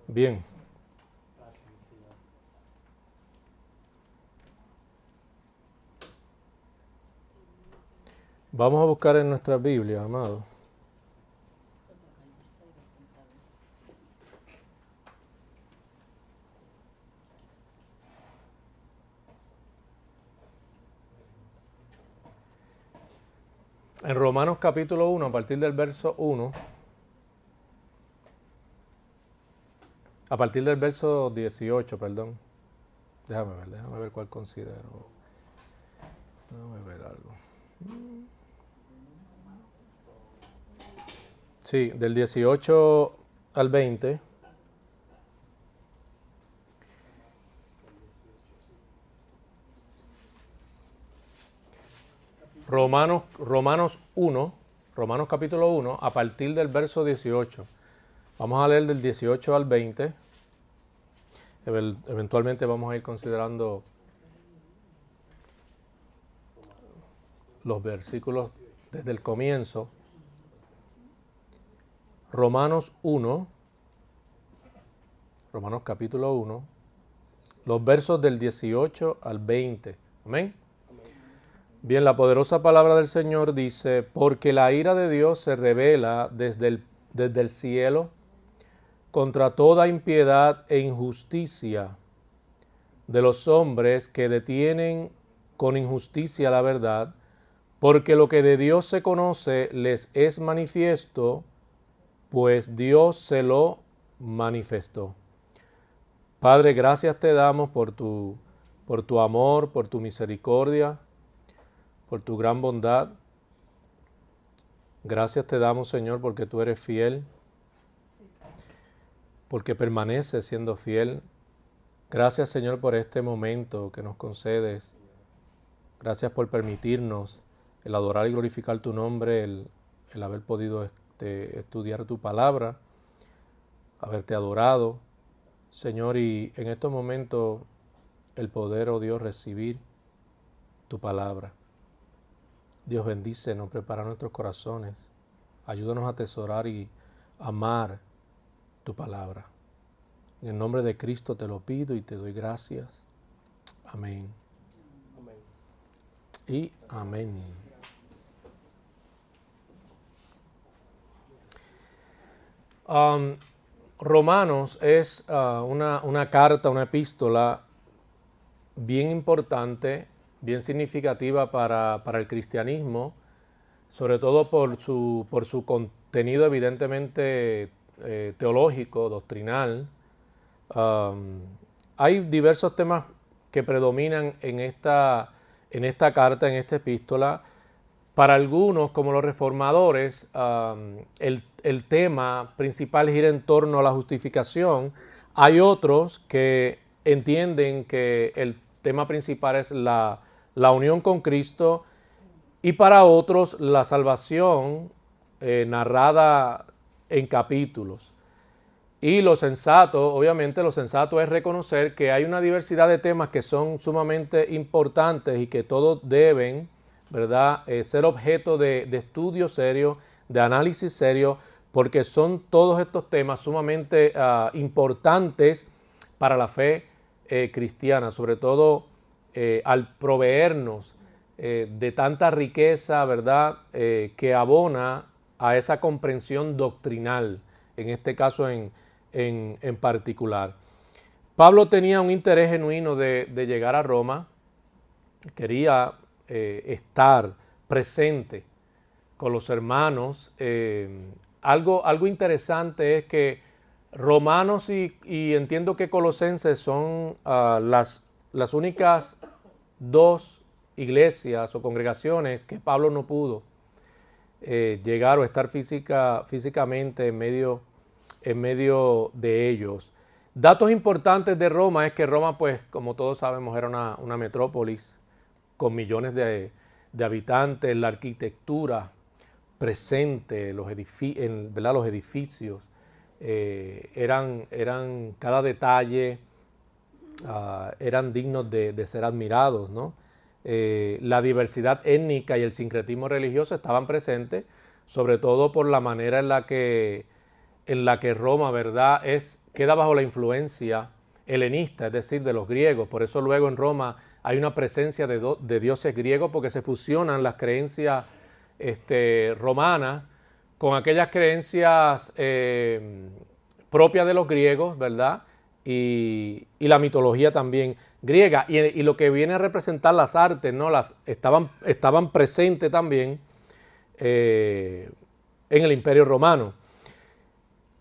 Bien. Vamos a buscar en nuestra Biblia, amado. En Romanos capítulo 1, a partir del verso 1, a partir del verso 18, perdón. Déjame ver cuál considero. Déjame ver algo. Sí, del 18 al 20. Romanos 1, Romanos capítulo 1, a partir del verso 18. Vamos a leer del 18 al 20. Eventualmente vamos a ir considerando los versículos desde el comienzo. Romanos 1, Romanos capítulo 1, los versos del 18 al 20. Amén. Bien, la poderosa palabra del Señor dice, porque la ira de Dios se revela desde el cielo contra toda impiedad e injusticia de los hombres que detienen con injusticia la verdad, porque lo que de Dios se conoce les es manifiesto, pues Dios se lo manifestó. Padre, gracias te damos por tu amor, por tu misericordia, por tu gran bondad. Gracias te damos, Señor, porque tú eres fiel, porque permaneces siendo fiel. Gracias, Señor, por este momento que nos concedes. Gracias por permitirnos el adorar y glorificar tu nombre, el haber podido estudiar tu palabra, haberte adorado, Señor, y en estos momentos el poder, oh Dios, recibir tu palabra. Dios bendícenos, prepara nuestros corazones, ayúdanos a atesorar y amar tu palabra. En el nombre de Cristo te lo pido y te doy gracias. Amén. Amén. Y amén. Romanos es una carta, una epístola bien importante, bien significativa para el cristianismo, sobre todo por su contenido evidentemente teológico, doctrinal. Hay diversos temas que predominan en esta carta, en esta epístola. Para algunos, como los reformadores, el tema principal gira en torno a la justificación. Hay otros que entienden que el tema principal es la unión con Cristo, y para otros la salvación narrada en capítulos. Y lo sensato, obviamente lo sensato es reconocer que hay una diversidad de temas que son sumamente importantes y que todos deben, ¿verdad?, ser objeto de estudio serio, de análisis serio, porque son todos estos temas sumamente importantes para la fe cristiana, sobre todo al proveernos de tanta riqueza, ¿verdad?, que abona a esa comprensión doctrinal, en este caso en particular. Pablo tenía un interés genuino de llegar a Roma, quería estar presente con los hermanos. Algo interesante es que Romanos y entiendo que Colosenses son las únicas dos iglesias o congregaciones que Pablo no pudo llegar o estar físicamente en medio de ellos. Datos importantes de Roma es que Roma, pues, como todos sabemos, era una metrópolis con millones de habitantes, la arquitectura presente, los edificios, eran cada detalle, eran dignos de ser admirados, ¿no? La diversidad étnica y el sincretismo religioso estaban presentes, sobre todo por la manera en la que en la que Roma, ¿verdad?, queda bajo la influencia helenista, es decir, de los griegos. Por eso luego en Roma hay una presencia de dioses griegos, porque se fusionan las creencias romanas con aquellas creencias propias de los griegos, ¿verdad? Y la mitología también griega. Y lo que viene a representar las artes, ¿no? Estaban presentes también en el Imperio Romano.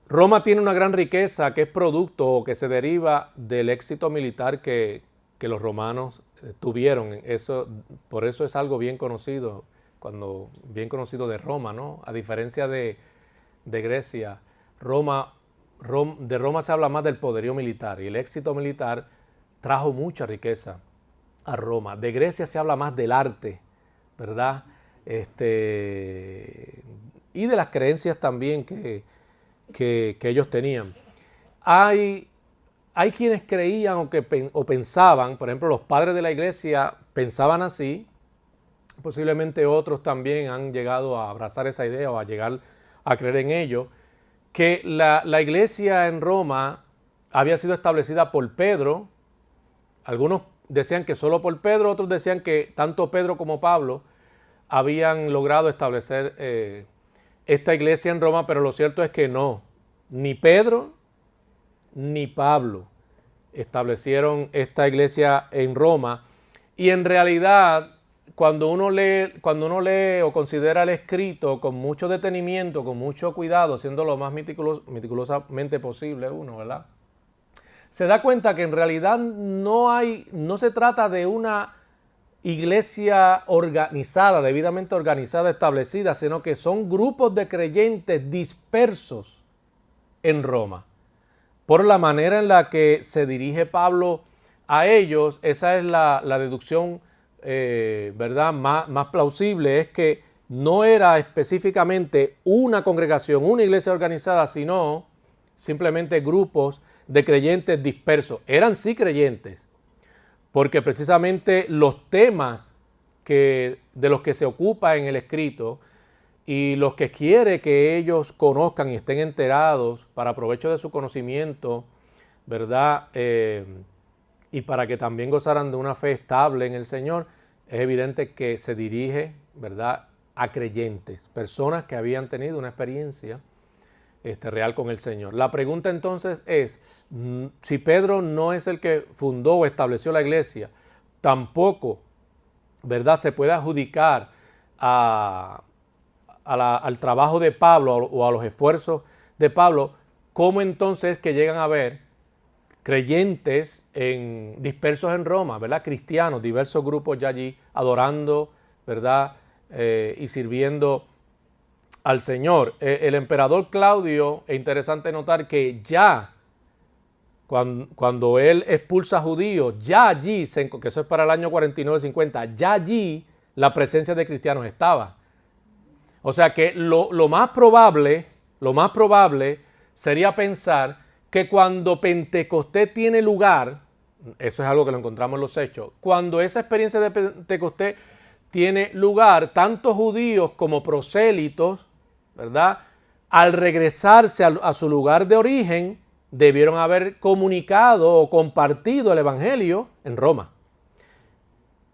Roma tiene una gran riqueza que es producto o que se deriva del éxito militar que los romanos tuvieron. Por eso es algo bien conocido, bien conocido de Roma, ¿no? A diferencia de Grecia, de Roma se habla más del poderío militar, y el éxito militar trajo mucha riqueza a Roma. De Grecia se habla más del arte, ¿verdad? Y de las creencias también que ellos tenían. Hay quienes creían o pensaban, por ejemplo, los padres de la iglesia pensaban así, posiblemente otros también han llegado a abrazar esa idea o a llegar a creer en ello, que la iglesia en Roma había sido establecida por Pedro. Algunos decían que solo por Pedro, otros decían que tanto Pedro como Pablo habían logrado establecer esta iglesia en Roma, pero lo cierto es que no, ni Pedro ni Pablo establecieron esta iglesia en Roma. Y en realidad, cuando uno lee o considera el escrito con mucho detenimiento, con mucho cuidado, siendo lo más meticulosamente posible ¿verdad?, se da cuenta que en realidad no se trata de una iglesia organizada, debidamente organizada, establecida, sino que son grupos de creyentes dispersos en Roma. Por la manera en la que se dirige Pablo a ellos, esa es la deducción ¿verdad?, más plausible, es que no era específicamente una congregación, una iglesia organizada, sino simplemente grupos de creyentes dispersos. Eran sí creyentes, porque precisamente los temas de los que se ocupa en el escrito y los que quiere que ellos conozcan y estén enterados para provecho de su conocimiento, ¿verdad?, y para que también gozaran de una fe estable en el Señor, es evidente que se dirige, ¿verdad?, a creyentes, personas que habían tenido una experiencia real con el Señor. La pregunta entonces es, si Pedro no es el que fundó o estableció la iglesia, tampoco, ¿verdad?, se puede adjudicar al trabajo de Pablo o a los esfuerzos de Pablo, ¿cómo entonces es que llegan a haber creyentes dispersos en Roma, ¿verdad?, cristianos, diversos grupos ya allí adorando, ¿verdad?, y sirviendo al Señor? El emperador Claudio, es interesante notar que ya cuando él expulsa a judíos, ya allí, que eso es para el año 49-50, ya allí la presencia de cristianos estaba. O sea que lo más probable sería pensar que cuando Pentecostés tiene lugar, eso es algo que lo encontramos en los Hechos, cuando esa experiencia de Pentecostés tiene lugar, tanto judíos como prosélitos, ¿verdad?, al regresarse a su lugar de origen, debieron haber comunicado o compartido el evangelio en Roma.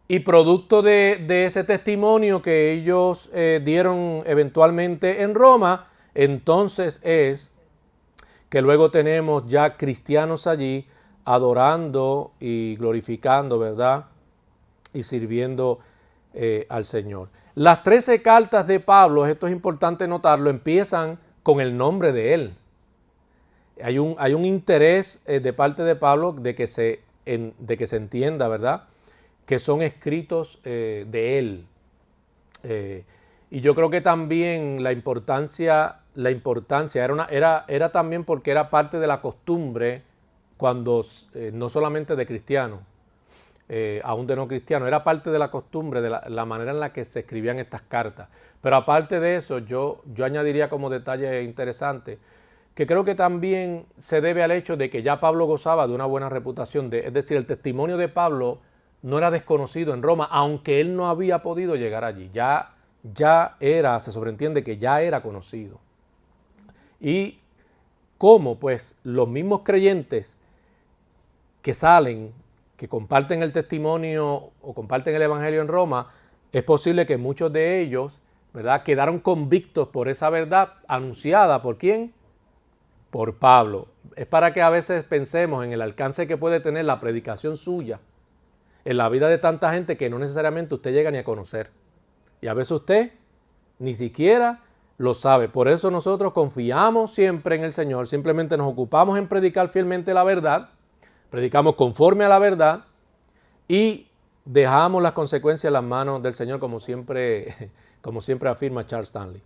Y producto de ese testimonio que ellos dieron eventualmente en Roma, entonces es que luego tenemos ya cristianos allí adorando y glorificando, ¿verdad?, y sirviendo al Señor. Las 13 cartas de Pablo, esto es importante notarlo, empiezan con el nombre de él. Hay un interés de parte de Pablo de que se entienda, ¿verdad?, que son escritos de él. Y yo creo que también la importancia era también porque era parte de la costumbre cuando, no solamente de cristianos, aún de no cristianos, era parte de la costumbre, de la manera en la que se escribían estas cartas. Pero aparte de eso, yo añadiría como detalle interesante, que creo que también se debe al hecho de que ya Pablo gozaba de una buena reputación, es decir, el testimonio de Pablo no era desconocido en Roma, aunque él no había podido llegar allí, se sobreentiende que ya era conocido. Y cómo pues los mismos creyentes que salen, que comparten el testimonio o comparten el evangelio en Roma, es posible que muchos de ellos, ¿verdad?, quedaron convictos por esa verdad anunciada. ¿Por quién? Por Pablo. Es para que a veces pensemos en el alcance que puede tener la predicación suya en la vida de tanta gente que no necesariamente usted llega ni a conocer. Y a veces usted ni siquiera lo sabe. Por eso nosotros confiamos siempre en el Señor, simplemente nos ocupamos en predicar fielmente la verdad, predicamos conforme a la verdad y dejamos las consecuencias en las manos del Señor, como siempre afirma Charles Stanley.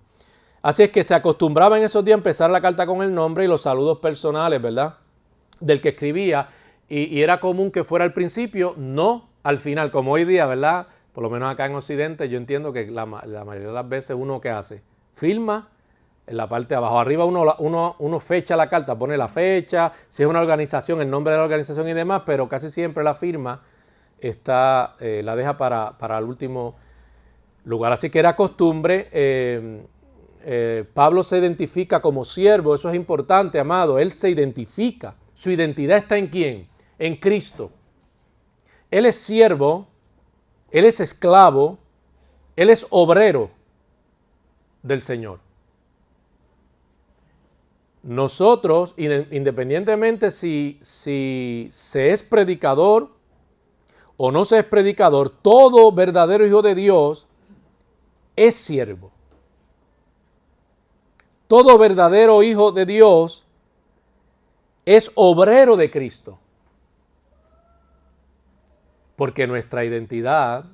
Así es que se acostumbraba en esos días a empezar la carta con el nombre y los saludos personales, ¿verdad?, del que escribía, y era común que fuera al principio, no al final, como hoy día, ¿verdad? Por lo menos acá en Occidente, yo entiendo que la mayoría de las veces uno, ¿qué hace? Firma en la parte de abajo. Arriba uno fecha la carta, pone la fecha, si es una organización, el nombre de la organización y demás, pero casi siempre la firma la deja para el último lugar. Así que era costumbre. Pablo se identifica como siervo, eso es importante, amado. Él se identifica. Su identidad está ¿en quién? En Cristo. Él es siervo, él es esclavo, él es obrero del Señor. Nosotros, independientemente si se es predicador o no se es predicador, todo verdadero hijo de Dios es siervo. Todo verdadero hijo de Dios es obrero de Cristo. Porque nuestra identidad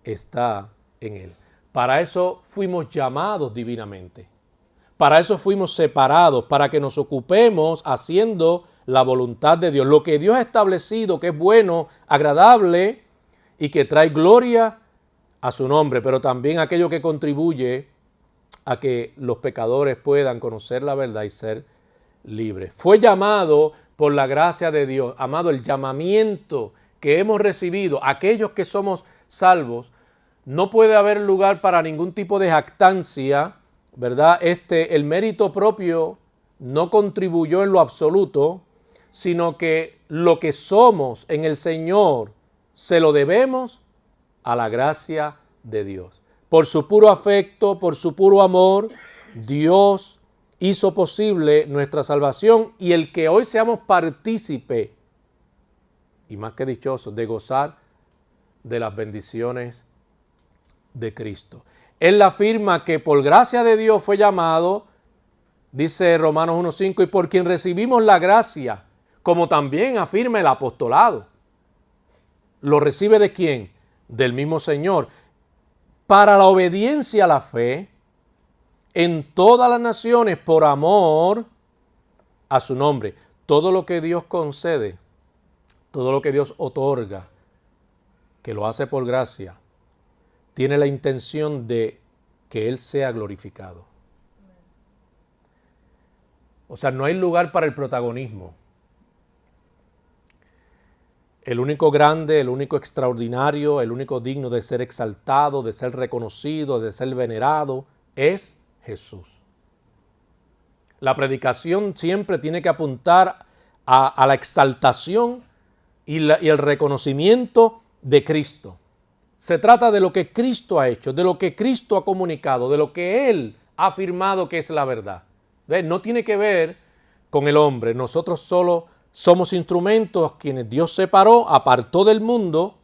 está en Él. Para eso fuimos llamados divinamente. Para eso fuimos separados, para que nos ocupemos haciendo la voluntad de Dios. Lo que Dios ha establecido, que es bueno, agradable y que trae gloria a su nombre, pero también aquello que contribuye a que los pecadores puedan conocer la verdad y ser libres. Fue llamado por la gracia de Dios. Amado, el llamamiento que hemos recibido, aquellos que somos salvos, no puede haber lugar para ningún tipo de jactancia, ¿verdad? El mérito propio no contribuyó en lo absoluto, sino que lo que somos en el Señor se lo debemos a la gracia de Dios. Por su puro afecto, por su puro amor, Dios hizo posible nuestra salvación y el que hoy seamos partícipe, y más que dichosos, de gozar de las bendiciones de Cristo. Él afirma que por gracia de Dios fue llamado, dice Romanos 1:5, y por quien recibimos la gracia, como también afirma el apostolado. ¿Lo recibe de quién? Del mismo Señor. Para la obediencia a la fe en todas las naciones por amor a su nombre. Todo lo que Dios concede, todo lo que Dios otorga, que lo hace por gracia, tiene la intención de que Él sea glorificado. O sea, no hay lugar para el protagonismo. El único grande, el único extraordinario, el único digno de ser exaltado, de ser reconocido, de ser venerado, es Jesús. La predicación siempre tiene que apuntar a la exaltación y el reconocimiento de Cristo. Se trata de lo que Cristo ha hecho, de lo que Cristo ha comunicado, de lo que Él ha afirmado que es la verdad. ¿Ves? No tiene que ver con el hombre. Nosotros solo somos instrumentos quienes Dios separó, apartó del mundo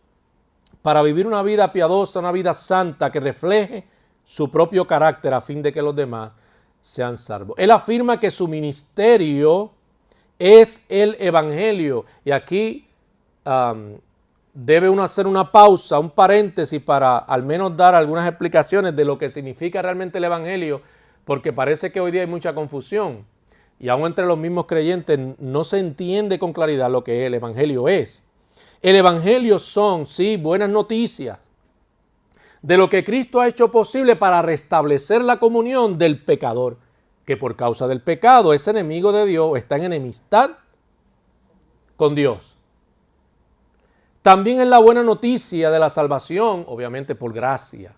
para vivir una vida piadosa, una vida santa que refleje su propio carácter a fin de que los demás sean salvos. Él afirma que su ministerio es el evangelio. Y aquí debe uno hacer una pausa, un paréntesis para al menos dar algunas explicaciones de lo que significa realmente el evangelio, porque parece que hoy día hay mucha confusión. Y aún entre los mismos creyentes no se entiende con claridad lo que el evangelio es. El evangelio son, sí, buenas noticias de lo que Cristo ha hecho posible para restablecer la comunión del pecador, que por causa del pecado es enemigo de Dios, está en enemistad con Dios. También es la buena noticia de la salvación, obviamente por gracia.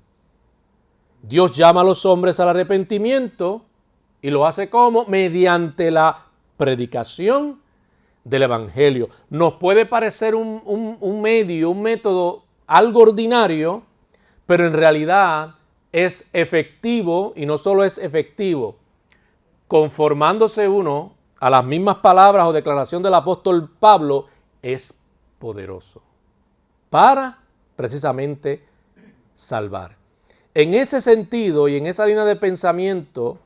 Dios llama a los hombres al arrepentimiento y lo hace ¿cómo? Mediante la predicación del Evangelio. Nos puede parecer un medio, un método algo ordinario, pero en realidad es efectivo, y no solo es efectivo, conformándose uno a las mismas palabras o declaración del apóstol Pablo, es poderoso para precisamente salvar. En ese sentido y en esa línea de pensamiento,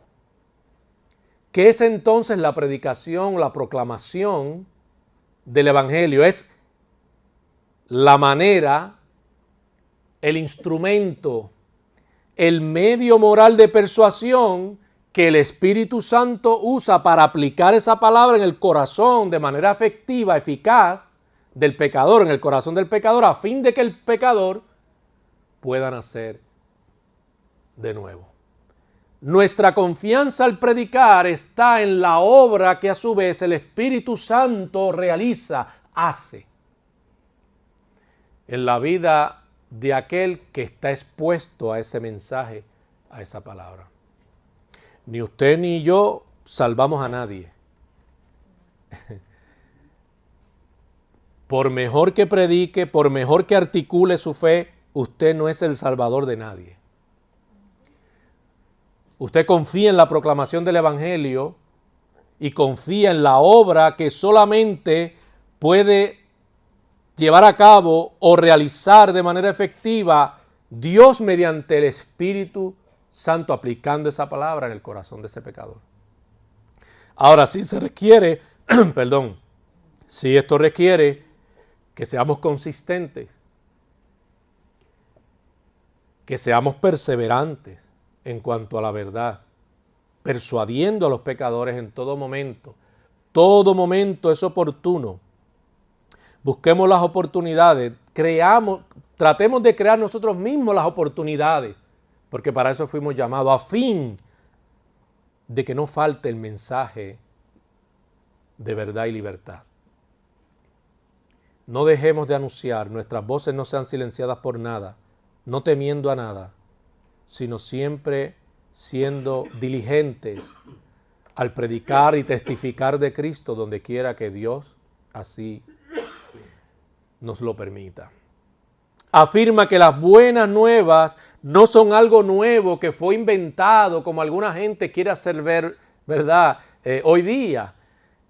¿qué es entonces la predicación, la proclamación del Evangelio? Es la manera, el instrumento, el medio moral de persuasión que el Espíritu Santo usa para aplicar esa palabra en el corazón de manera efectiva, eficaz del pecador, en el corazón del pecador, a fin de que el pecador pueda nacer de nuevo. Nuestra confianza al predicar está en la obra que a su vez el Espíritu Santo realiza, hace en la vida de aquel que está expuesto a ese mensaje, a esa palabra. Ni usted ni yo salvamos a nadie. Por mejor que predique, por mejor que articule su fe, usted no es el salvador de nadie. Usted confía en la proclamación del Evangelio y confía en la obra que solamente puede llevar a cabo o realizar de manera efectiva Dios mediante el Espíritu Santo, aplicando esa palabra en el corazón de ese pecador. Ahora, si se requiere, si esto requiere que seamos consistentes, que seamos perseverantes en cuanto a la verdad, persuadiendo a los pecadores en todo momento. Todo momento es oportuno. Busquemos las oportunidades, tratemos de crear nosotros mismos las oportunidades, porque para eso fuimos llamados, a fin de que no falte el mensaje de verdad y libertad. No dejemos de anunciar, nuestras voces no sean silenciadas por nada, no temiendo a nada, sino siempre siendo diligentes al predicar y testificar de Cristo donde quiera que Dios así nos lo permita. Afirma que las buenas nuevas no son algo nuevo que fue inventado como alguna gente quiere hacer ver, ¿verdad? Hoy día.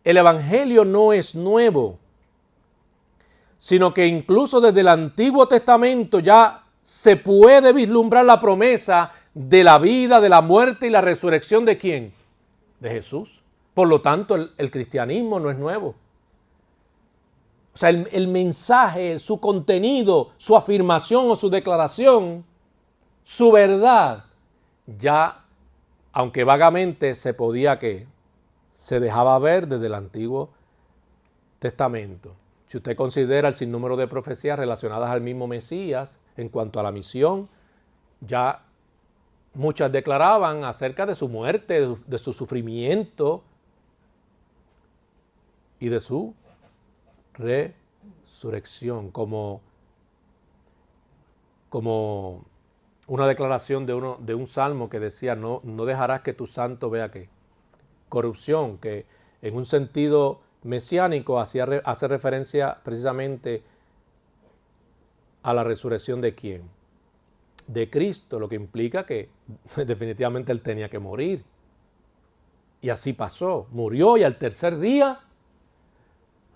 El Evangelio no es nuevo, sino que incluso desde el Antiguo Testamento ya se puede vislumbrar la promesa de la vida, de la muerte y la resurrección ¿de quién? De Jesús. Por lo tanto, el cristianismo no es nuevo. O sea, el mensaje, su contenido, su afirmación o su declaración, su verdad, ya, aunque vagamente se dejaba ver desde el Antiguo Testamento. Si usted considera el sinnúmero de profecías relacionadas al mismo Mesías en cuanto a la misión, ya muchas declaraban acerca de su muerte, de su sufrimiento y de su resurrección, como una declaración de un salmo que decía, no dejarás que tu santo vea qué corrupción, que en un sentido mesiánico hace referencia precisamente a la resurrección de quién, de Cristo, lo que implica que definitivamente Él tenía que morir. Y así pasó, murió y al tercer día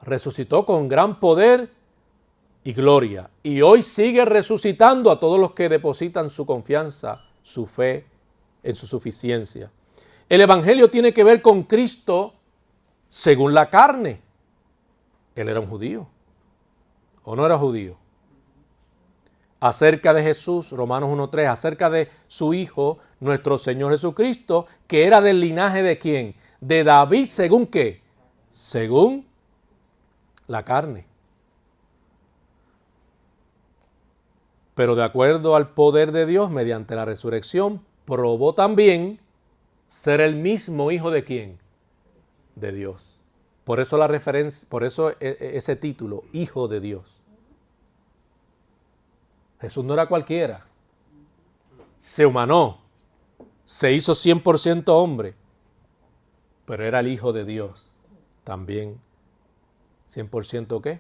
resucitó con gran poder y gloria. Y hoy sigue resucitando a todos los que depositan su confianza, su fe en su suficiencia. El Evangelio tiene que ver con Cristo según la carne. Él era un judío, ¿o no era judío? Acerca de Jesús, Romanos 1:3, acerca de su Hijo, nuestro Señor Jesucristo, que era del linaje de ¿quién? De David, ¿según qué? Según la carne. Pero de acuerdo al poder de Dios, mediante la resurrección, probó también ser el mismo Hijo de ¿quién? De Dios. Por eso la referencia, por eso ese título, Hijo de Dios. Jesús no era cualquiera. Se humanó, se hizo 100% hombre, pero era el Hijo de Dios. también 100% ¿qué?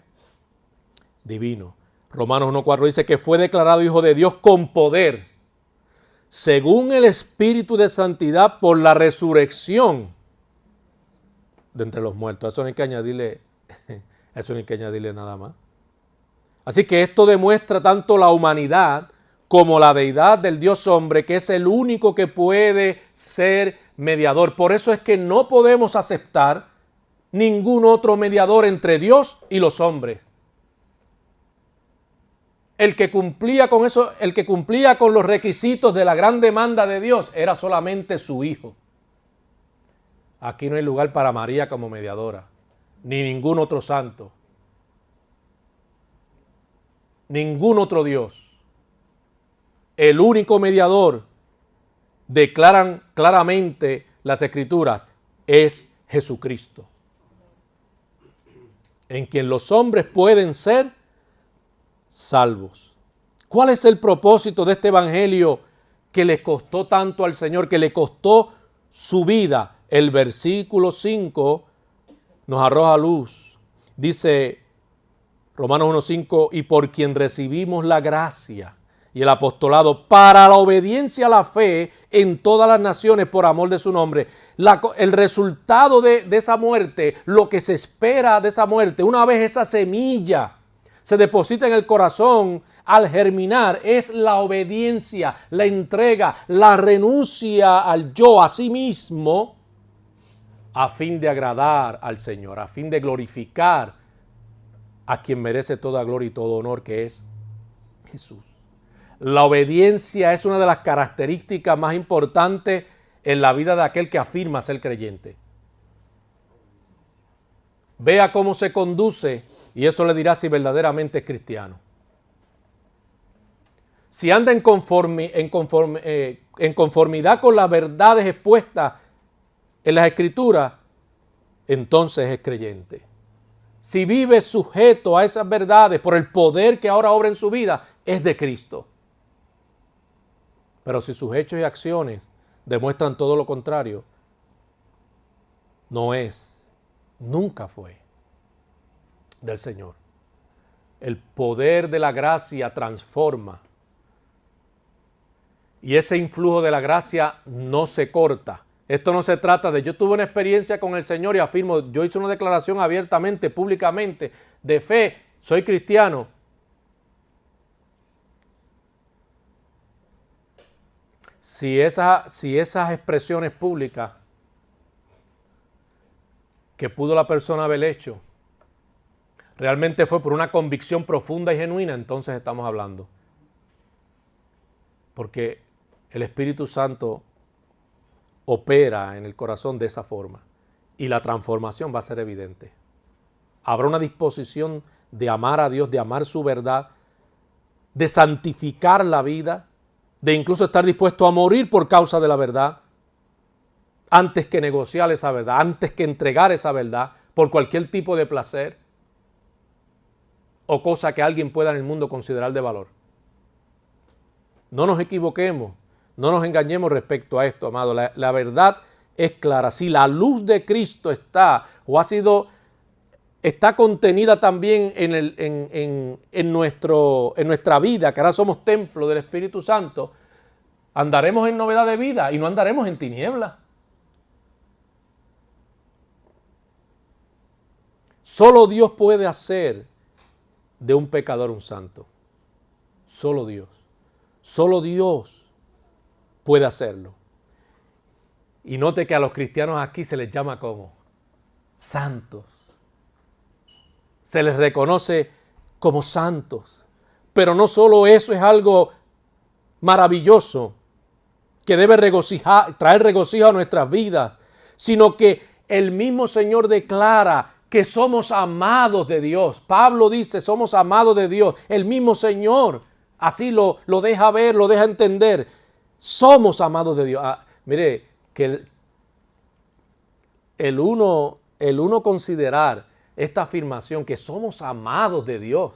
Divino. Romanos 1:4 dice que fue declarado Hijo de Dios con poder, según el Espíritu de Santidad por la resurrección de entre los muertos. Eso no hay que añadirle, eso no hay que añadirle nada más. Así que esto demuestra tanto la humanidad como la deidad del Dios hombre, que es el único que puede ser mediador. Por eso es que no podemos aceptar ningún otro mediador entre Dios y los hombres. El que cumplía con eso, el que cumplía con los requisitos de la gran demanda de Dios era solamente su Hijo. Aquí no hay lugar para María como mediadora, ni ningún otro santo, ningún otro Dios. El único mediador, declaran claramente las Escrituras, es Jesucristo, en quien los hombres pueden ser salvos. ¿Cuál es el propósito de este evangelio que le costó tanto al Señor, que le costó su vida? El versículo 5 nos arroja luz. Dice Romanos 1:5, y por quien recibimos la gracia y el apostolado para la obediencia a la fe en todas las naciones por amor de su nombre. El resultado de esa muerte, lo que se espera de esa muerte, una vez esa semilla se deposita en el corazón, al germinar, es la obediencia, la entrega, la renuncia al yo, a sí mismo, a fin de agradar al Señor, a fin de glorificar a quien merece toda gloria y todo honor, que es Jesús. La obediencia es una de las características más importantes en la vida de aquel que afirma ser creyente. Vea cómo se conduce y eso le dirá si verdaderamente es cristiano. Si anda en conformidad con las verdades expuestas en las Escrituras, entonces es creyente. Si vive sujeto a esas verdades por el poder que ahora obra en su vida, es de Cristo. Pero si sus hechos y acciones demuestran todo lo contrario, no es, nunca fue del Señor. El poder de la gracia transforma. Y ese influjo de la gracia no se corta. Esto no se trata de yo tuve una experiencia con el Señor y afirmo, yo hice una declaración abiertamente, públicamente, de fe, soy cristiano. Si esas expresiones públicas que pudo la persona haber hecho realmente fue por una convicción profunda y genuina, entonces estamos hablando. Porque el Espíritu Santo opera en el corazón de esa forma y la transformación va a ser evidente. Habrá una disposición de amar a Dios, de amar su verdad, de santificar la vida, de incluso estar dispuesto a morir por causa de la verdad, antes que negociar esa verdad, antes que entregar esa verdad por cualquier tipo de placer o cosa que alguien pueda en el mundo considerar de valor. No nos equivoquemos, no nos engañemos respecto a esto, amado. La verdad es clara. Si la luz de Cristo está contenida también en nuestra vida, que ahora somos templo del Espíritu Santo, andaremos en novedad de vida y no andaremos en tinieblas. Solo Dios puede hacer de un pecador un santo. Solo Dios. Solo Dios puede hacerlo. Y note que a los cristianos aquí se les llama como santos. Se les reconoce como santos. Pero no solo eso es algo maravilloso que debe traer regocijo a nuestras vidas, sino que el mismo Señor declara que somos amados de Dios. Pablo dice, somos amados de Dios. El mismo Señor así lo deja ver, lo deja entender. Somos amados de Dios. Mire, que el uno considerar esta afirmación que somos amados de Dios,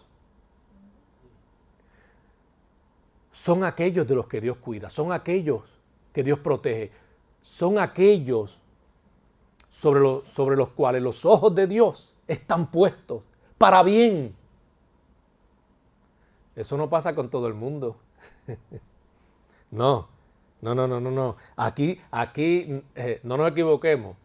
son aquellos de los que Dios cuida, son aquellos que Dios protege, son aquellos sobre los cuales los ojos de Dios están puestos para bien. Eso no pasa con todo el mundo. No. Aquí no nos equivoquemos.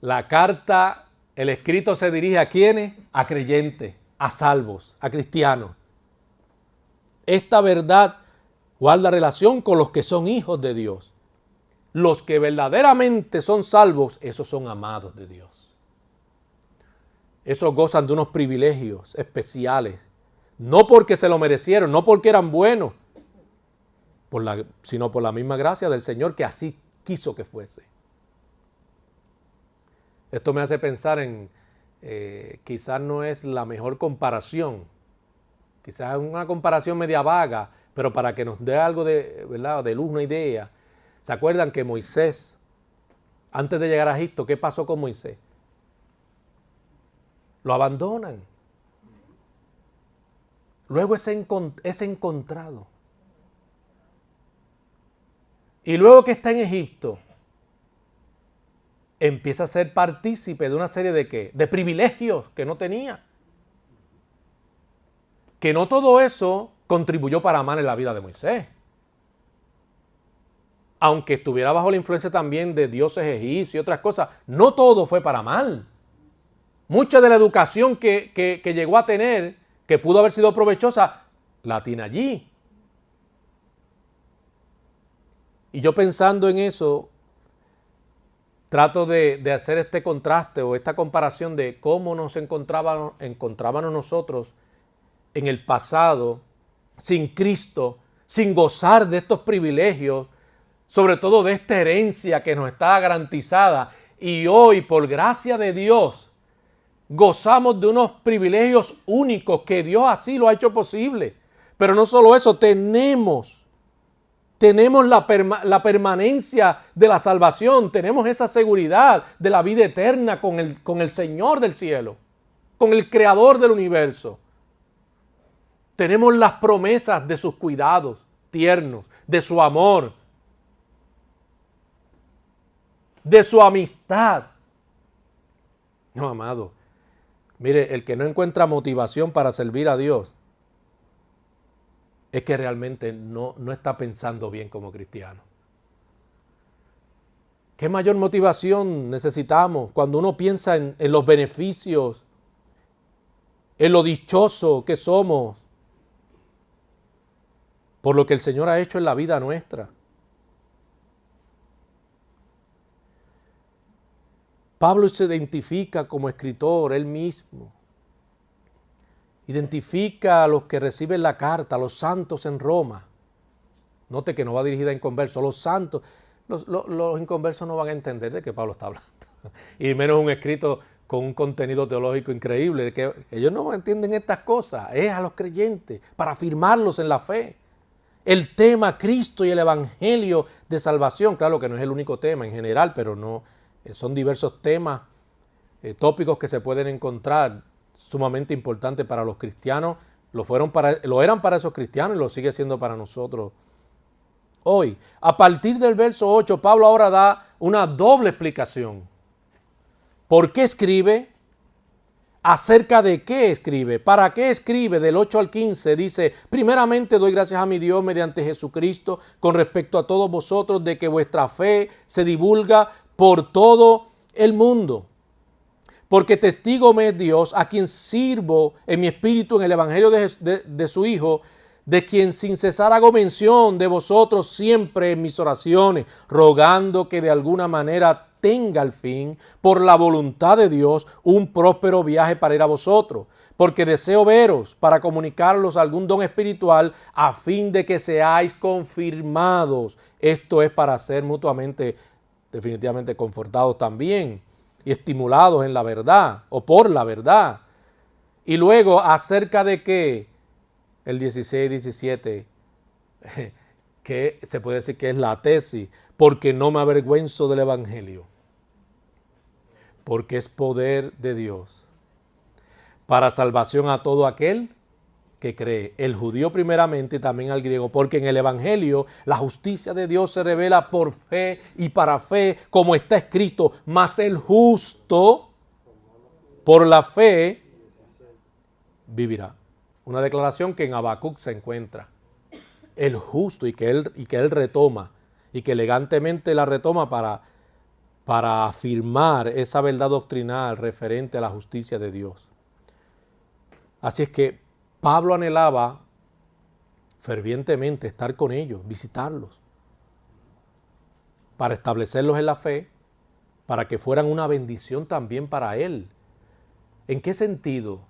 La carta, el escrito se dirige a ¿quiénes? A creyentes, a salvos, a cristianos. Esta verdad guarda relación con los que son hijos de Dios. Los que verdaderamente son salvos, esos son amados de Dios. Esos gozan de unos privilegios especiales. No porque se lo merecieron, no porque eran buenos, sino por la misma gracia del Señor que así quiso que fuese. Esto me hace pensar en, quizás no es la mejor comparación, quizás es una comparación media vaga, pero para que nos dé algo de, ¿verdad?, de luz, una idea. ¿Se acuerdan que Moisés, antes de llegar a Egipto, qué pasó con Moisés? Lo abandonan. Luego es encontrado. Y luego que está en Egipto, empieza a ser partícipe de una serie de ¿qué? De privilegios que no tenía. Que no todo eso contribuyó para mal en la vida de Moisés. Aunque estuviera bajo la influencia también de dioses egipcios y otras cosas, no todo fue para mal. Mucha de la educación que llegó a tener, que pudo haber sido provechosa, la tiene allí. Y yo pensando en eso, trato de hacer este contraste o esta comparación de cómo nos encontrábamos nosotros en el pasado, sin Cristo, sin gozar de estos privilegios, sobre todo de esta herencia que nos está garantizada. Y hoy, por gracia de Dios, gozamos de unos privilegios únicos que Dios así lo ha hecho posible. Pero no solo eso, tenemos la permanencia de la salvación, tenemos esa seguridad de la vida eterna con el Señor del cielo, con el Creador del universo. Tenemos las promesas de sus cuidados tiernos, de su amor, de su amistad. No, amado, mire, el que no encuentra motivación para servir a Dios es que realmente no está pensando bien como cristiano. ¿Qué mayor motivación necesitamos cuando uno piensa en los beneficios, en lo dichoso que somos por lo que el Señor ha hecho en la vida nuestra? Pablo se identifica como escritor, él mismo. Identifica a los que reciben la carta, a los santos en Roma. Note que no va dirigida a inconversos, los santos. Los inconversos no van a entender de qué Pablo está hablando. Y menos un escrito con un contenido teológico increíble, que ellos no entienden estas cosas. Es a los creyentes, para afirmarlos en la fe. El tema Cristo y el Evangelio de salvación, claro que no es el único tema en general, pero no, son diversos temas, tópicos que se pueden encontrar sumamente importantes para los cristianos. Lo eran para esos cristianos y lo sigue siendo para nosotros hoy. A partir del verso 8, Pablo ahora da una doble explicación. ¿Por qué escribe? ¿Acerca de qué escribe? ¿Para qué escribe? Del 8 al 15 dice: primeramente doy gracias a mi Dios mediante Jesucristo con respecto a todos vosotros, de que vuestra fe se divulga por todo el mundo. Porque testigo me es Dios, a quien sirvo en mi espíritu en el evangelio de su Hijo, de quien sin cesar hago mención de vosotros siempre en mis oraciones, rogando que de alguna manera tenga al fin, por la voluntad de Dios, un próspero viaje para ir a vosotros, porque deseo veros para comunicaros algún don espiritual, a fin de que seáis confirmados. Esto es para ser mutuamente, definitivamente confortados también, y estimulados en la verdad, o por la verdad. Y luego, acerca de qué, el 16 y 17, que se puede decir que es la tesis, porque no me avergüenzo del evangelio, porque es poder de Dios para salvación a todo aquel que cree, el judío primeramente y también al griego, porque en el Evangelio la justicia de Dios se revela por fe y para fe, como está escrito, mas el justo por la fe vivirá. Una declaración que en Habacuc se encuentra. El justo y que él retoma y que elegantemente la retoma para afirmar esa verdad doctrinal referente a la justicia de Dios. Así es que Pablo anhelaba fervientemente estar con ellos, visitarlos, para establecerlos en la fe, para que fueran una bendición también para él. ¿En qué sentido?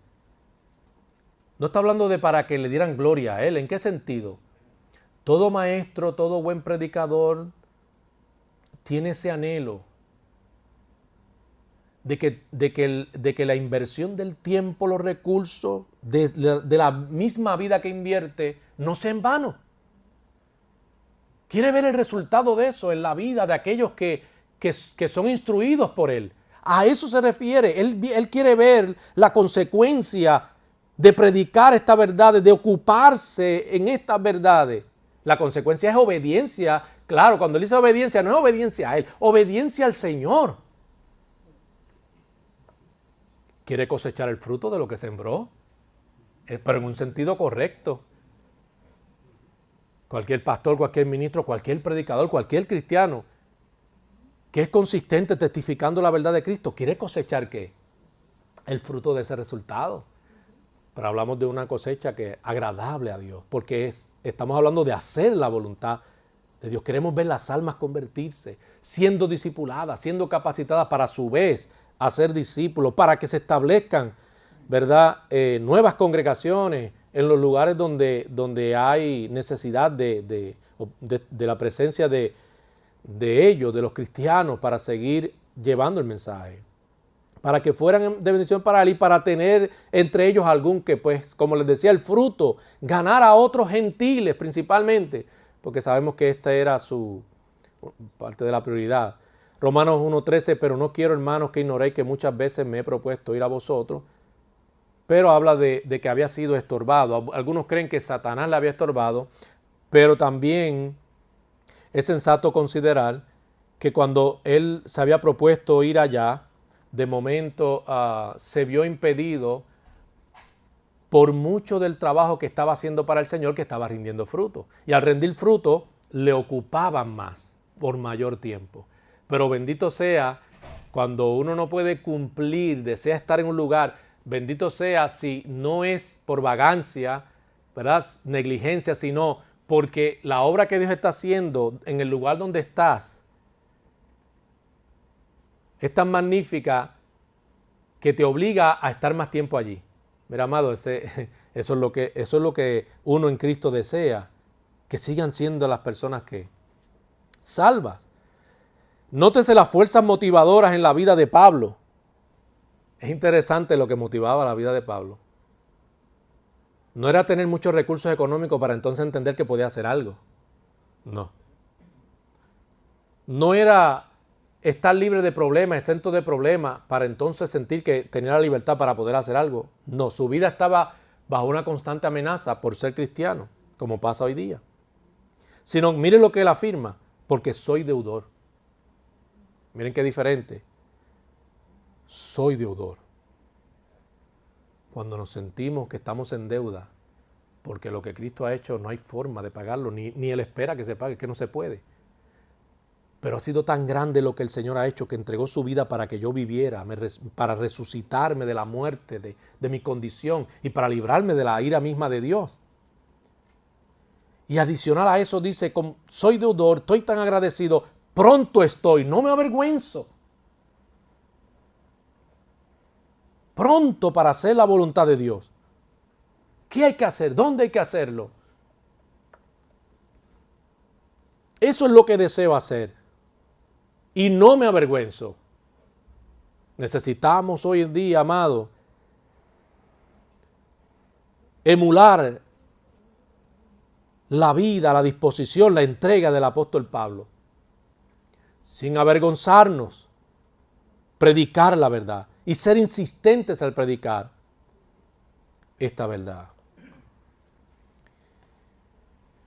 No está hablando de para que le dieran gloria a él. ¿En qué sentido? Todo maestro, todo buen predicador tiene ese anhelo de que la inversión del tiempo, los recursos, de la misma vida que invierte, no sea en vano. Quiere ver el resultado de eso en la vida de aquellos que son instruidos por él. A eso se refiere. Él quiere ver la consecuencia de predicar estas verdades, de ocuparse en estas verdades. La consecuencia es obediencia. Claro, cuando él dice obediencia, no es obediencia a él, obediencia al Señor. Quiere cosechar el fruto de lo que sembró, pero en un sentido correcto. Cualquier pastor, cualquier ministro, cualquier predicador, cualquier cristiano que es consistente testificando la verdad de Cristo, quiere cosechar ¿qué? El fruto de ese resultado. Pero hablamos de una cosecha que es agradable a Dios, porque estamos hablando de hacer la voluntad de Dios. Queremos ver las almas convertirse, siendo discipuladas, siendo capacitadas para a su vez hacer discípulos, para que se establezcan, ¿verdad? Nuevas congregaciones en los lugares donde hay necesidad de la presencia de ellos, de los cristianos, para seguir llevando el mensaje. Para que fueran de bendición para él y para tener entre ellos algún que, pues, como les decía, el fruto, ganar a otros gentiles principalmente, porque sabemos que esta era su parte de la prioridad. Romanos 1:13, pero no quiero, hermanos, que ignoréis que muchas veces me he propuesto ir a vosotros, pero habla de que había sido estorbado. Algunos creen que Satanás le había estorbado, pero también es sensato considerar que cuando él se había propuesto ir allá, de momento se vio impedido por mucho del trabajo que estaba haciendo para el Señor, que estaba rindiendo fruto. Y al rendir fruto, le ocupaban más por mayor tiempo. Pero bendito sea cuando uno no puede cumplir, desea estar en un lugar, bendito sea si no es por vagancia, ¿verdad? Negligencia, sino porque la obra que Dios está haciendo en el lugar donde estás es tan magnífica que te obliga a estar más tiempo allí. Mira, amado, eso es lo que uno en Cristo desea, que sigan siendo las personas que salvas. Nótese las fuerzas motivadoras en la vida de Pablo. Es interesante lo que motivaba la vida de Pablo. No era tener muchos recursos económicos para entonces entender que podía hacer algo. No. No era estar libre de problemas, exento de problemas, para entonces sentir que tenía la libertad para poder hacer algo. No, su vida estaba bajo una constante amenaza por ser cristiano, como pasa hoy día. Sino, miren lo que él afirma, porque soy deudor. Miren qué diferente. Soy deudor. Cuando nos sentimos que estamos en deuda, porque lo que Cristo ha hecho no hay forma de pagarlo, ni Él espera que se pague, que no se puede. Pero ha sido tan grande lo que el Señor ha hecho, que entregó su vida para que yo viviera, para resucitarme de la muerte, de mi condición, y para librarme de la ira misma de Dios. Y adicional a eso dice, soy deudor, estoy tan agradecido, pronto estoy, no me avergüenzo. Pronto para hacer la voluntad de Dios. ¿Qué hay que hacer? ¿Dónde hay que hacerlo? Eso es lo que deseo hacer. Y no me avergüenzo. Necesitamos hoy en día, amado, emular la vida, la disposición, la entrega del apóstol Pablo. Sin avergonzarnos, predicar la verdad y ser insistentes al predicar esta verdad.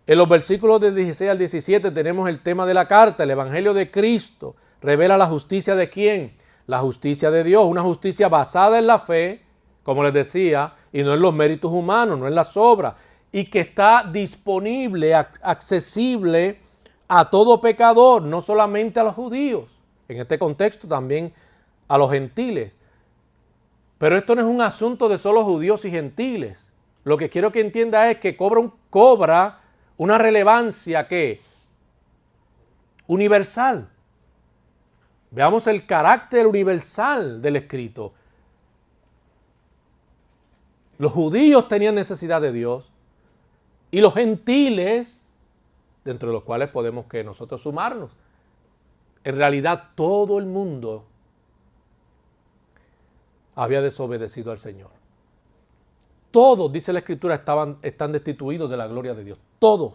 En los versículos del 16 al 17 tenemos el tema de la carta, el Evangelio de Cristo. Revela la justicia de ¿quién? La justicia de Dios, una justicia basada en la fe, como les decía, y no en los méritos humanos, no en las obras, y que está disponible, accesible a todo pecador, no solamente a los judíos, en este contexto también a los gentiles. Pero esto no es un asunto de solo judíos y gentiles. Lo que quiero que entienda es que cobra una relevancia que universal. Veamos el carácter universal del escrito. Los judíos tenían necesidad de Dios y los gentiles, dentro de los cuales podemos que nosotros sumarnos. En realidad todo el mundo había desobedecido al Señor. Todos, dice la Escritura, están destituidos de la gloria de Dios. Todos.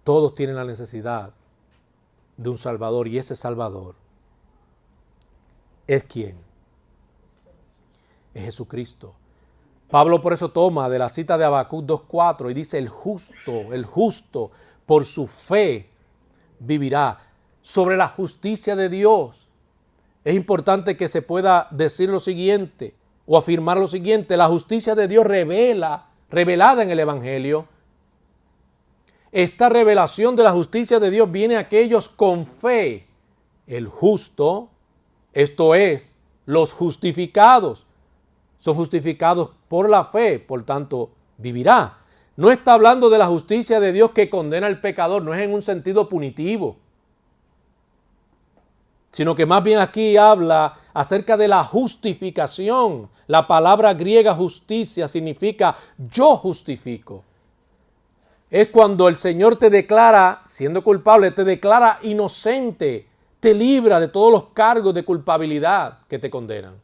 Todos tienen la necesidad de un Salvador, y ese Salvador ¿es quién? Es Jesucristo. Pablo por eso toma de la cita de Habacuc 2:4 y dice: el justo por su fe vivirá. Sobre la justicia de Dios es importante que se pueda decir lo siguiente o afirmar lo siguiente: la justicia de Dios revelada en el Evangelio. Esta revelación de la justicia de Dios viene a aquellos con fe. El justo, esto es, los justificados, son justificados por la fe, por tanto, vivirá. No está hablando de la justicia de Dios que condena al pecador, no es en un sentido punitivo, sino que más bien aquí habla acerca de la justificación. La palabra griega justicia significa yo justifico. Es cuando el Señor te declara, siendo culpable, te declara inocente, te libra de todos los cargos de culpabilidad que te condenan.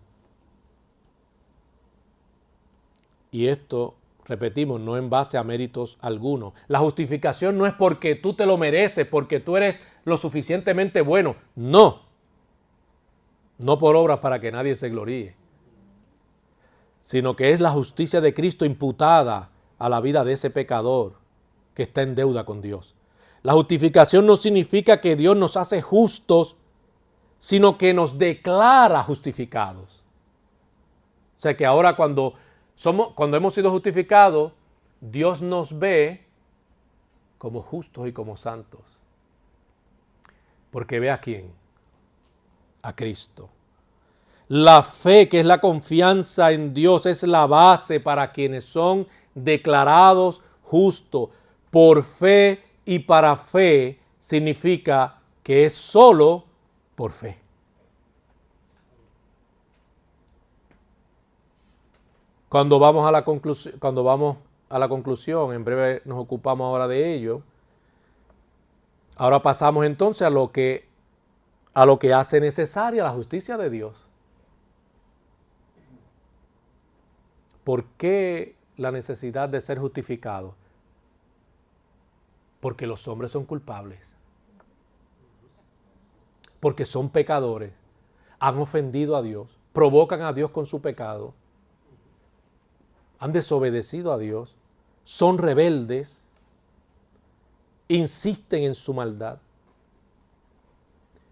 Y esto, repetimos, no en base a méritos algunos. La justificación no es porque tú te lo mereces, porque tú eres lo suficientemente bueno. No. No por obras para que nadie se gloríe, sino que es la justicia de Cristo imputada a la vida de ese pecador que está en deuda con Dios. La justificación no significa que Dios nos hace justos, sino que nos declara justificados. O sea que ahora cuando hemos sido justificados, Dios nos ve como justos y como santos. Porque ve a quién, a Cristo. La fe, que es la confianza en Dios, es la base para quienes son declarados justos. Por fe y para fe significa que es solo por fe. Cuando vamos a la conclusión, en breve nos ocupamos ahora de ello. Ahora pasamos entonces a lo que hace necesaria la justicia de Dios. ¿Por qué la necesidad de ser justificado? Porque los hombres son culpables. Porque son pecadores. Han ofendido a Dios. Provocan a Dios con su pecado. Han desobedecido a Dios. Son rebeldes. Insisten en su maldad.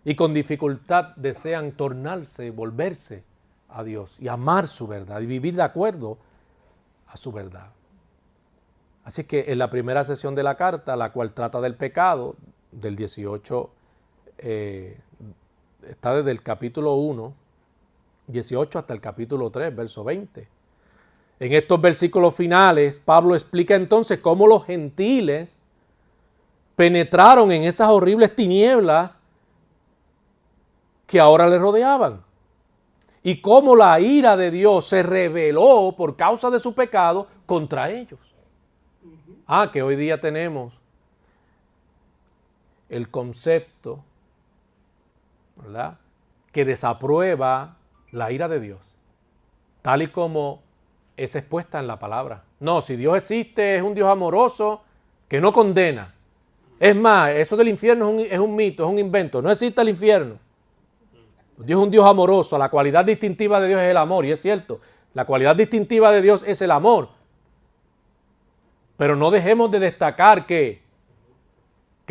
Y con dificultad desean tornarse, volverse a Dios y amar su verdad y vivir de acuerdo a su verdad. Así que en la primera sesión de la carta, la cual trata del pecado, del 18, está desde el capítulo 1, 18 hasta el capítulo 3, verso 20. En estos versículos finales, Pablo explica entonces cómo los gentiles penetraron en esas horribles tinieblas que ahora les rodeaban. Y cómo la ira de Dios se rebeló por causa de su pecado contra ellos. Que hoy día tenemos el concepto, ¿verdad?, que desaprueba la ira de Dios, tal y como es expuesta en la palabra. No, si Dios existe, es un Dios amoroso que no condena. Es más, eso del infierno es un mito, es un invento. No existe el infierno. Dios es un Dios amoroso. La cualidad distintiva de Dios es el amor, y es cierto. La cualidad distintiva de Dios es el amor. Pero no dejemos de destacar que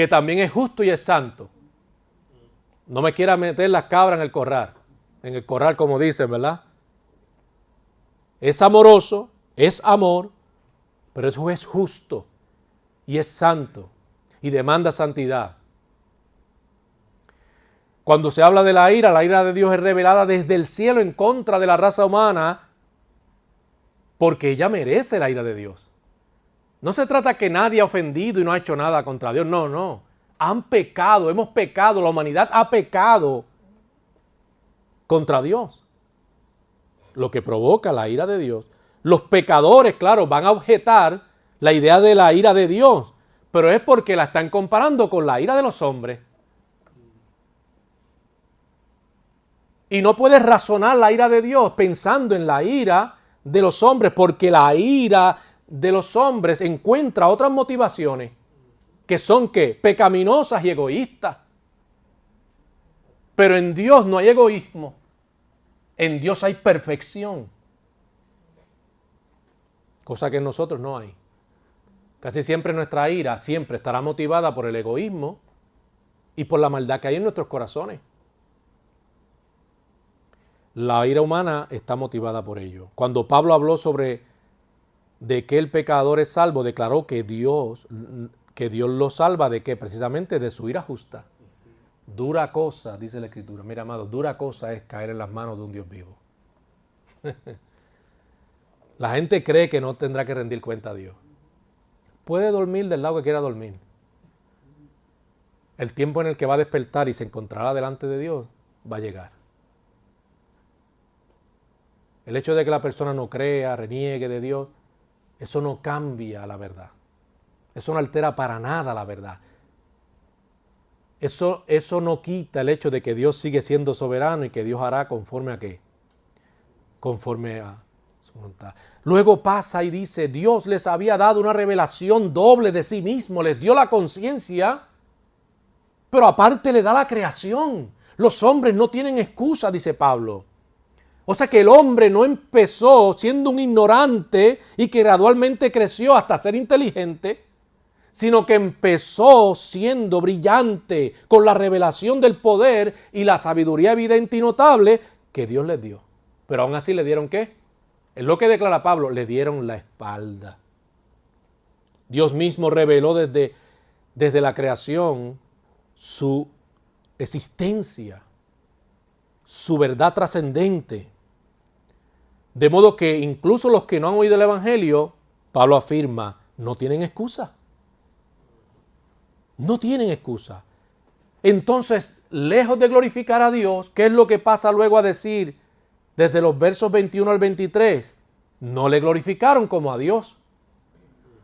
también es justo y es santo. No me quiera meter las cabras en el corral como dicen, ¿verdad? Es amoroso, es amor, pero eso es justo y es santo y demanda santidad. Cuando se habla de la ira de Dios es revelada desde el cielo en contra de la raza humana porque ella merece la ira de Dios. No se trata que nadie ha ofendido y no ha hecho nada contra Dios, no. Han pecado, hemos pecado, la humanidad ha pecado contra Dios. Lo que provoca la ira de Dios. Los pecadores, claro, van a objetar la idea de la ira de Dios, pero es porque la están comparando con la ira de los hombres. Y no puedes razonar la ira de Dios pensando en la ira de los hombres, porque la ira de los hombres encuentra otras motivaciones que son ¿qué? Pecaminosas y egoístas. Pero en Dios no hay egoísmo. En Dios hay perfección. Cosa que en nosotros no hay. Casi siempre nuestra ira siempre estará motivada por el egoísmo y por la maldad que hay en nuestros corazones. La ira humana está motivada por ello. Cuando Pablo habló sobre de que el pecador es salvo, declaró que Dios lo salva de qué? Precisamente de su ira justa. Dura cosa, dice la Escritura. Mira, amado, dura cosa es caer en las manos de un Dios vivo. La gente cree que no tendrá que rendir cuenta a Dios. Puede dormir del lado que quiera dormir. El tiempo en el que va a despertar y se encontrará delante de Dios va a llegar. El hecho de que la persona no crea, reniegue de Dios, eso no cambia la verdad. Eso no altera para nada la verdad. Eso no quita el hecho de que Dios sigue siendo soberano y que Dios hará conforme a qué. Conforme a su voluntad. Luego pasa y dice, Dios les había dado una revelación doble de sí mismo, les dio la conciencia, pero aparte le da la creación. Los hombres no tienen excusa, dice Pablo. O sea que el hombre no empezó siendo un ignorante y que gradualmente creció hasta ser inteligente, sino que empezó siendo brillante con la revelación del poder y la sabiduría evidente y notable que Dios les dio. Pero aún así le dieron ¿qué? Es lo que declara Pablo, le dieron la espalda. Dios mismo reveló desde la creación su existencia, su verdad trascendente. De modo que incluso los que no han oído el Evangelio, Pablo afirma, no tienen excusa. No tienen excusa. Entonces, lejos de glorificar a Dios, ¿qué es lo que pasa luego a decir desde los versos 21 al 23? No le glorificaron como a Dios.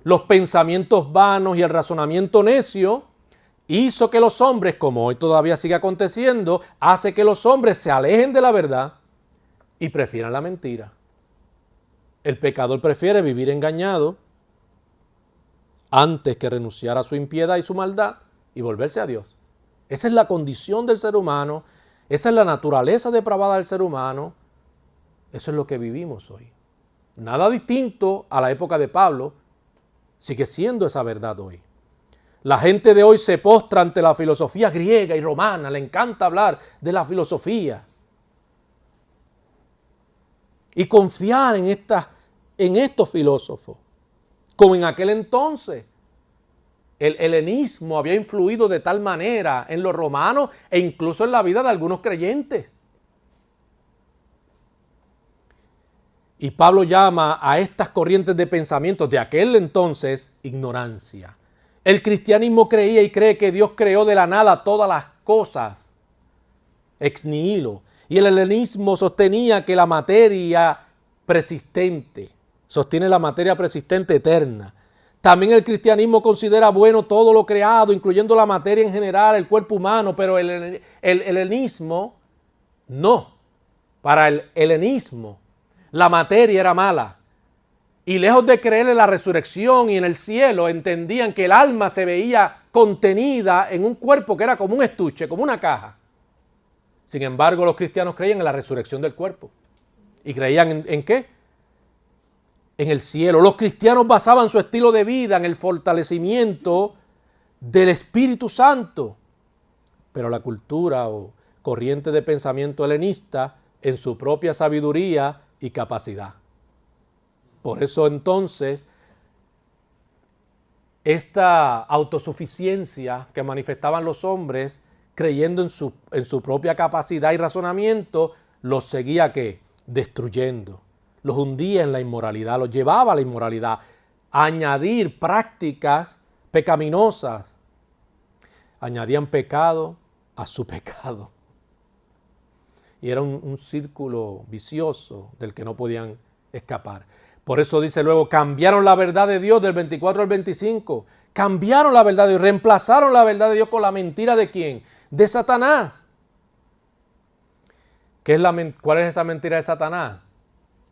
Los pensamientos vanos y el razonamiento necio hizo que los hombres, como hoy todavía sigue aconteciendo, hace que los hombres se alejen de la verdad y prefieran la mentira. El pecador prefiere vivir engañado antes que renunciar a su impiedad y su maldad y volverse a Dios. Esa es la condición del ser humano, esa es la naturaleza depravada del ser humano, eso es lo que vivimos hoy. Nada distinto a la época de Pablo, sigue siendo esa verdad hoy. La gente de hoy se postra ante la filosofía griega y romana, le encanta hablar de la filosofía. Y confiar en estos filósofos, como en aquel entonces. El helenismo había influido de tal manera en los romanos e incluso en la vida de algunos creyentes. Y Pablo llama a estas corrientes de pensamientos de aquel entonces ignorancia. El cristianismo creía y cree que Dios creó de la nada todas las cosas, ex nihilo. Y el helenismo sostenía que la materia persistente, sostiene la materia persistente eterna. También el cristianismo considera bueno todo lo creado, incluyendo la materia en general, el cuerpo humano, pero el helenismo no. Para el helenismo, la materia era mala. Y lejos de creer en la resurrección y en el cielo, entendían que el alma se veía contenida en un cuerpo que era como un estuche, como una caja. Sin embargo, los cristianos creían en la resurrección del cuerpo. ¿Y creían en qué? en el cielo. Los cristianos basaban su estilo de vida en el fortalecimiento del Espíritu Santo. Pero la cultura o corriente de pensamiento helenista en su propia sabiduría y capacidad. Por eso entonces, esta autosuficiencia que manifestaban los hombres, creyendo en su propia capacidad y razonamiento, los seguía ¿qué? Destruyendo. Los hundía en la inmoralidad, los llevaba a la inmoralidad, a añadir prácticas pecaminosas. Añadían pecado a su pecado. Y era un círculo vicioso del que no podían escapar. Por eso dice luego, cambiaron la verdad de Dios del 24 al 25. Cambiaron la verdad de Dios, reemplazaron la verdad de Dios con la mentira ¿de quién? De Satanás. ¿Cuál es esa mentira de Satanás?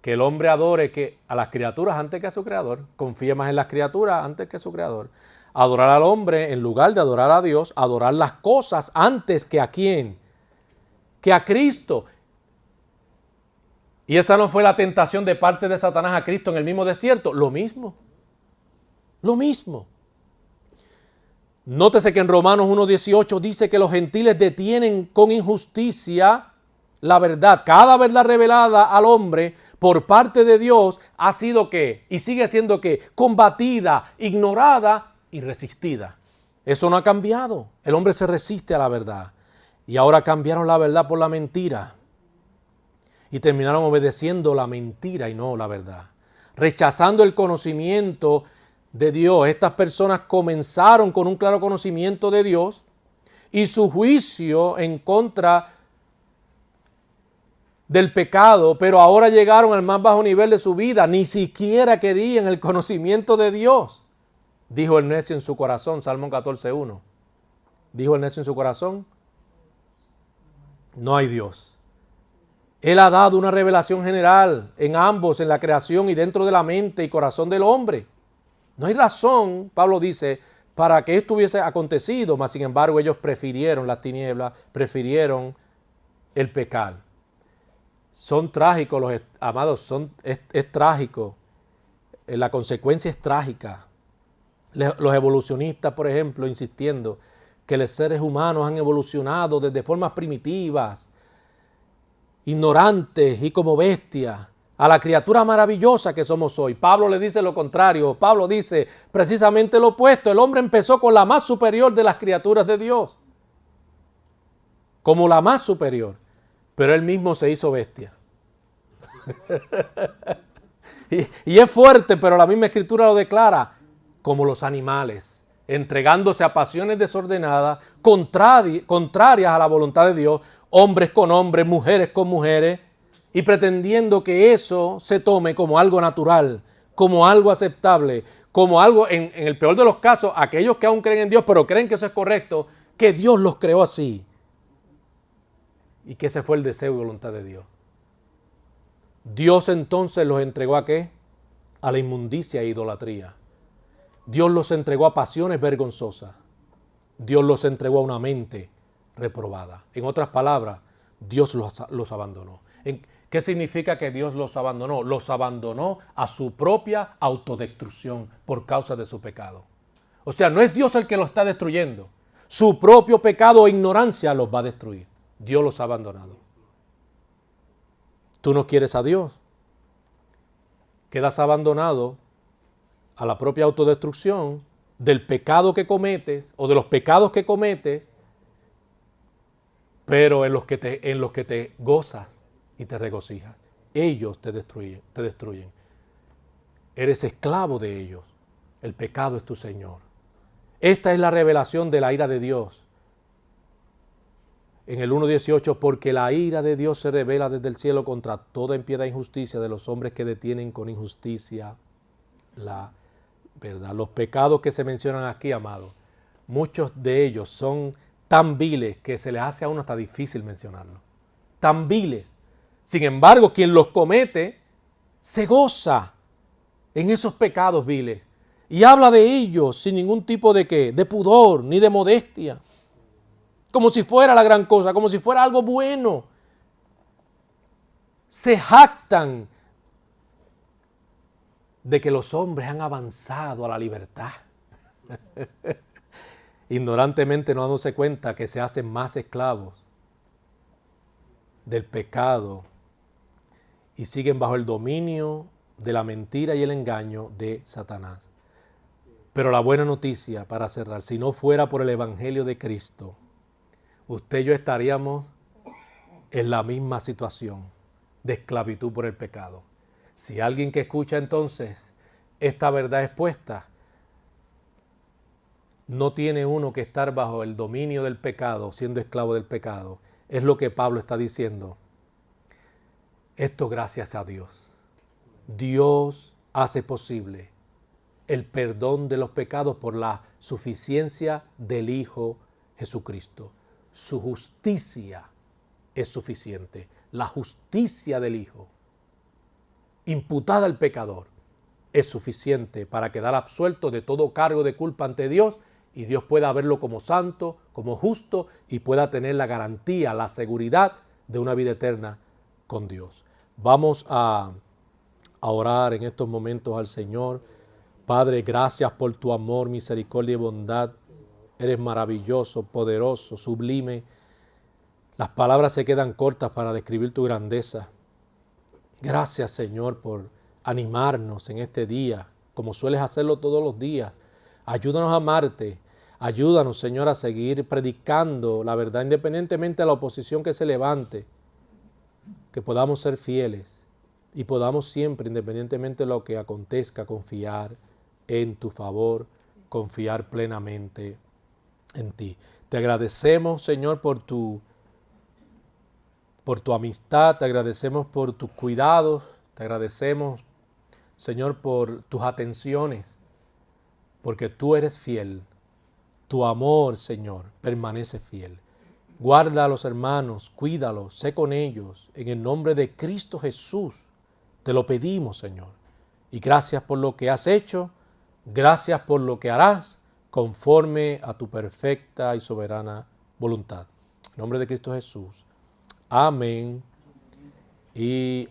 Que el hombre adore a las criaturas antes que a su creador. Confíe más en las criaturas antes que a su creador. Adorar al hombre en lugar de adorar a Dios. Adorar las cosas antes que a quién. Que a Cristo. Y esa no fue la tentación de parte de Satanás a Cristo en el mismo desierto. Lo mismo. Lo mismo. Nótese que en Romanos 1:18 dice que los gentiles detienen con injusticia la verdad. Cada verdad revelada al hombre por parte de Dios ha sido ¿qué? Y sigue siendo ¿qué? Combatida, ignorada y resistida. Eso no ha cambiado. El hombre se resiste a la verdad. Y ahora cambiaron la verdad por la mentira. Y terminaron obedeciendo la mentira y no la verdad. Rechazando el conocimiento de Dios. Estas personas comenzaron con un claro conocimiento de Dios y su juicio en contra del pecado, pero ahora llegaron al más bajo nivel de su vida. Ni siquiera querían el conocimiento de Dios. Dijo el necio en su corazón, Salmo 14:1. Dijo el necio en su corazón, no hay Dios. Él ha dado una revelación general en ambos, en la creación y dentro de la mente y corazón del hombre. No hay razón, Pablo dice, para que esto hubiese acontecido, mas sin embargo ellos prefirieron las tinieblas, prefirieron el pecado. Son trágicos los amados, es trágico, la consecuencia es trágica. Los evolucionistas, por ejemplo, insistiendo que los seres humanos han evolucionado desde formas primitivas, ignorantes y como bestias, a la criatura maravillosa que somos hoy. Pablo le dice lo contrario. Pablo dice precisamente lo opuesto. El hombre empezó con la más superior de las criaturas de Dios. Como la más superior. Pero él mismo se hizo bestia. y es fuerte, pero la misma escritura lo declara. Como los animales, entregándose a pasiones desordenadas, contrarias a la voluntad de Dios, hombres con hombres, mujeres con mujeres, y pretendiendo que eso se tome como algo natural, como algo aceptable, como algo, en el peor de los casos, aquellos que aún creen en Dios, pero creen que eso es correcto, que Dios los creó así. Y que ese fue el deseo y voluntad de Dios. Dios entonces los entregó ¿a qué? A la inmundicia e idolatría. Dios los entregó a pasiones vergonzosas. Dios los entregó a una mente reprobada. En otras palabras, Dios los abandonó. ¿Qué significa que Dios los abandonó? Los abandonó a su propia autodestrucción por causa de su pecado. O sea, no es Dios el que los está destruyendo. Su propio pecado o ignorancia los va a destruir. Dios los ha abandonado. Tú no quieres a Dios. Quedas abandonado a la propia autodestrucción del pecado que cometes o de los pecados que cometes, pero en los que te gozas y te regocijas. Ellos te destruyen. Eres esclavo de ellos. El pecado es tu Señor. Esta es la revelación de la ira de Dios. En el 1:18, porque la ira de Dios se revela desde el cielo contra toda impiedad e injusticia de los hombres que detienen con injusticia la verdad. Los pecados que se mencionan aquí, amados, muchos de ellos son tan viles que se les hace a uno hasta difícil mencionarlos. Tan viles. Sin embargo, quien los comete se goza en esos pecados viles y habla de ellos sin ningún tipo de ¿qué? De pudor ni de modestia. Como si fuera la gran cosa, como si fuera algo bueno. Se jactan de que los hombres han avanzado a la libertad, ignorantemente no dándose cuenta que se hacen más esclavos del pecado y siguen bajo el dominio de la mentira y el engaño de Satanás. Pero la buena noticia, para cerrar, si no fuera por el Evangelio de Cristo, usted y yo estaríamos en la misma situación de esclavitud por el pecado. Si alguien que escucha entonces esta verdad expuesta, no tiene uno que estar bajo el dominio del pecado, siendo esclavo del pecado. Es lo que Pablo está diciendo. Esto gracias a Dios. Dios hace posible el perdón de los pecados por la suficiencia del Hijo Jesucristo. Su justicia es suficiente. La justicia del Hijo, imputada al pecador, es suficiente para quedar absuelto de todo cargo de culpa ante Dios y Dios pueda verlo como santo, como justo y pueda tener la garantía, la seguridad de una vida eterna con Dios. Vamos a orar en estos momentos al Señor. Padre, gracias por tu amor, misericordia y bondad. Eres maravilloso, poderoso, sublime. Las palabras se quedan cortas para describir tu grandeza. Gracias, Señor, por animarnos en este día, como sueles hacerlo todos los días. Ayúdanos a amarte. Ayúdanos, Señor, a seguir predicando la verdad, independientemente de la oposición que se levante. Que podamos ser fieles y podamos siempre, independientemente de lo que acontezca, confiar en tu favor, confiar plenamente en ti. Te agradecemos, Señor, por tu amistad, te agradecemos por tus cuidados, te agradecemos, Señor, por tus atenciones, porque tú eres fiel. Tu amor, Señor, permanece fiel. Guarda a los hermanos, cuídalos, sé con ellos. En el nombre de Cristo Jesús, te lo pedimos, Señor. Y gracias por lo que has hecho, gracias por lo que harás, conforme a tu perfecta y soberana voluntad. En nombre de Cristo Jesús. Amén y